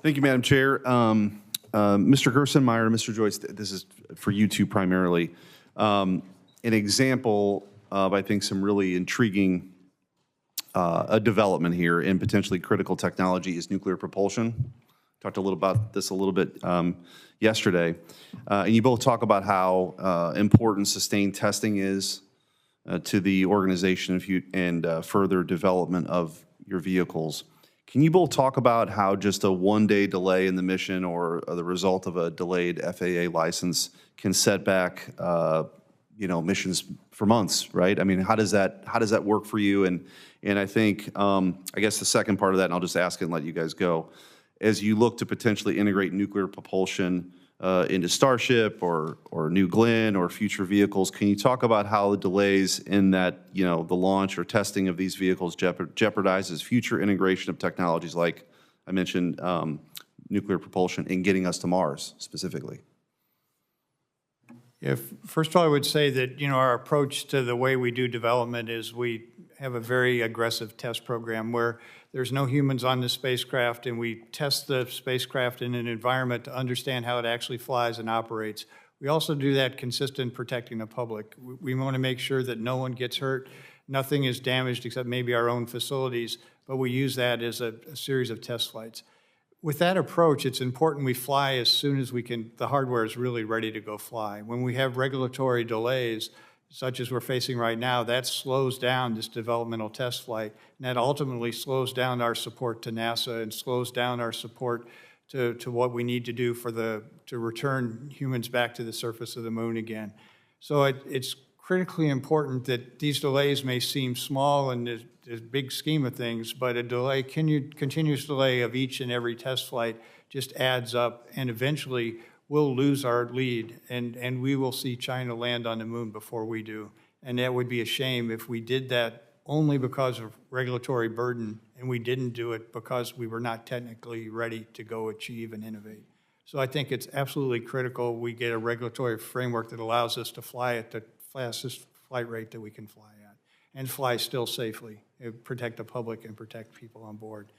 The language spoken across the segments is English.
Thank you, Madam Chair. Mr. Gerstenmaier, Mr. Joyce, this is for you two primarily. An example of, I think, some really intriguing a development here in potentially critical technology is nuclear propulsion. Talked a little about this a little bit yesterday. And you both talk about how important sustained testing is to the organization and further development of your vehicles. Can you both talk about how just a one-day delay in the mission or the result of a delayed FAA license can set back missions for months, right? I mean, how does that work for you? And I think, I guess the second part of that, and I'll just ask it and let you guys go, as you look to potentially integrate nuclear propulsion into Starship or New Glenn or future vehicles, can you talk about how the delays in that, the launch or testing of these vehicles jeopardizes future integration of technologies like I mentioned, nuclear propulsion in getting us to Mars specifically? Yeah, first of all, I would say that, our approach to the way we do development is we have a very aggressive test program where there's no humans on the spacecraft, and we test the spacecraft in an environment to understand how it actually flies and operates. We also do that consistent protecting the public. We want to make sure that no one gets hurt, nothing is damaged except maybe our own facilities, but we use that as a series of test flights. With that approach, it's important we fly as soon as we can. The hardware is really ready to go fly. When we have regulatory delays, such as we're facing right now, that slows down this developmental test flight, and that ultimately slows down our support to NASA and slows down our support to what we need to do to return humans back to the surface of the moon again. So it's critically important that these delays may seem small in the big scheme of things, but a delay, continuous delay of each and every test flight just adds up, and eventually we'll lose our lead, and we will see China land on the moon before we do. And that would be a shame if we did that only because of regulatory burden, and we didn't do it because we were not technically ready to go achieve and innovate. So I think it's absolutely critical we get a regulatory framework that allows us to fly at the fastest flight rate that we can fly at, and fly still safely, protect the public and protect people on board.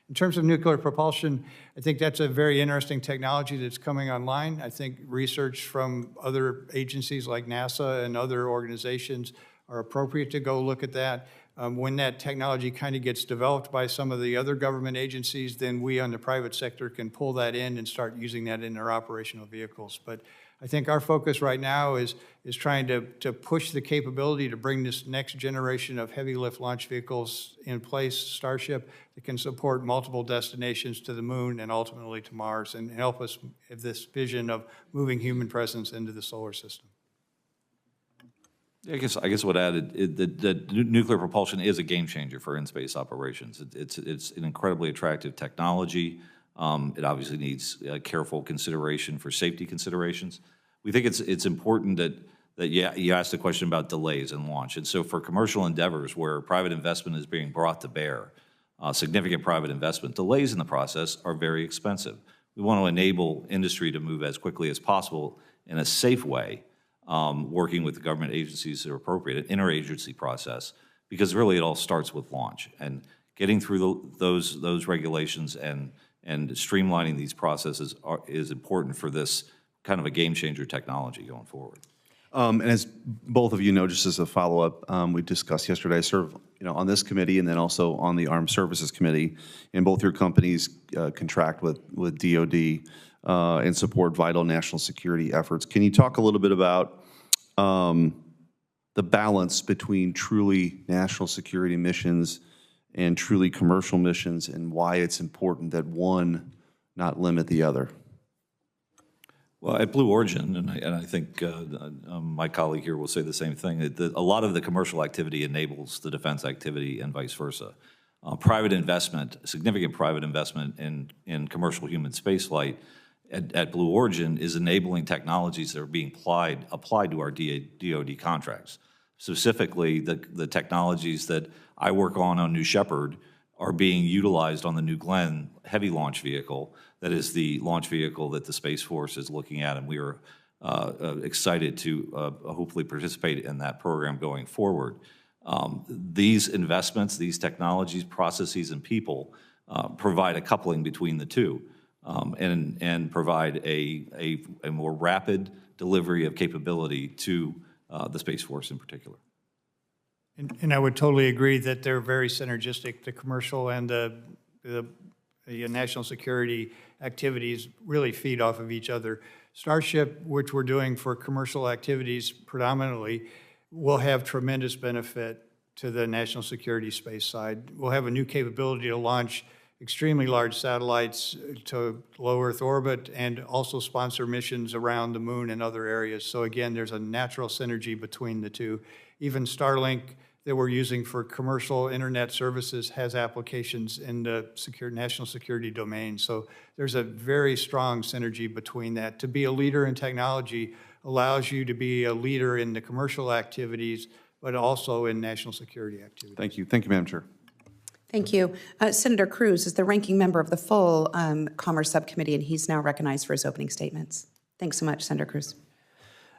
In terms of nuclear propulsion, I think that's a very interesting technology that's coming online. I think research from other agencies like NASA and other organizations are appropriate to go look at that. When that technology kind of gets developed by some of the other government agencies, then we on the private sector can pull that in and start using that in our operational vehicles. But I think our focus right now is trying to push the capability to bring this next generation of heavy lift launch vehicles in place, Starship, that can support multiple destinations to the moon and ultimately to Mars, and help us have this vision of moving human presence into the solar system. I guess what added that nuclear propulsion is a game changer for in-space operations. It's an incredibly attractive technology. It obviously needs careful consideration for safety considerations. We think it's important that you asked a question about delays in launch, and so for commercial endeavors where private investment is being brought to bear, significant private investment, delays in the process are very expensive. We want to enable industry to move as quickly as possible in a safe way, working with the government agencies that are appropriate, an interagency process, because really it all starts with launch and getting through those regulations and streamlining these processes is important for this kind of a game changer technology going forward. And as both of you know, just as a follow-up, we discussed yesterday, I serve on this committee and then also on the Armed Services Committee, and both your companies contract with DOD and support vital national security efforts. Can you talk a little bit about the balance between truly national security missions and truly commercial missions, and why it's important that one not limit the other? Well, at Blue Origin, and I think my colleague here will say the same thing, that a lot of the commercial activity enables the defense activity and vice versa. Private investment, significant private investment in commercial human spaceflight at Blue Origin is enabling technologies that are being applied to our DoD contracts. Specifically, the technologies that I work on New Shepard are being utilized on the New Glenn heavy launch vehicle. That is the launch vehicle that the Space Force is looking at, and we are excited to hopefully participate in that program going forward. These investments, these technologies, processes, and people provide a coupling between the two. and provide a more rapid delivery of capability to the Space Force in particular. And I would totally agree that they're very synergistic. The commercial and the national security activities really feed off of each other. Starship, which we're doing for commercial activities predominantly, will have tremendous benefit to the national security space side. We'll have a new capability to launch extremely large satellites to low Earth orbit and also sponsor missions around the moon and other areas. So again, there's a natural synergy between the two. Even Starlink that we're using for commercial internet services has applications in the national security domain. So there's a very strong synergy between that. To be a leader in technology allows you to be a leader in the commercial activities, but also in national security activities. Thank you. Thank you, Madam Chair. Thank you. Senator Cruz is the ranking member of the full Commerce Subcommittee, and he's now recognized for his opening statements. Thanks so much, Senator Cruz.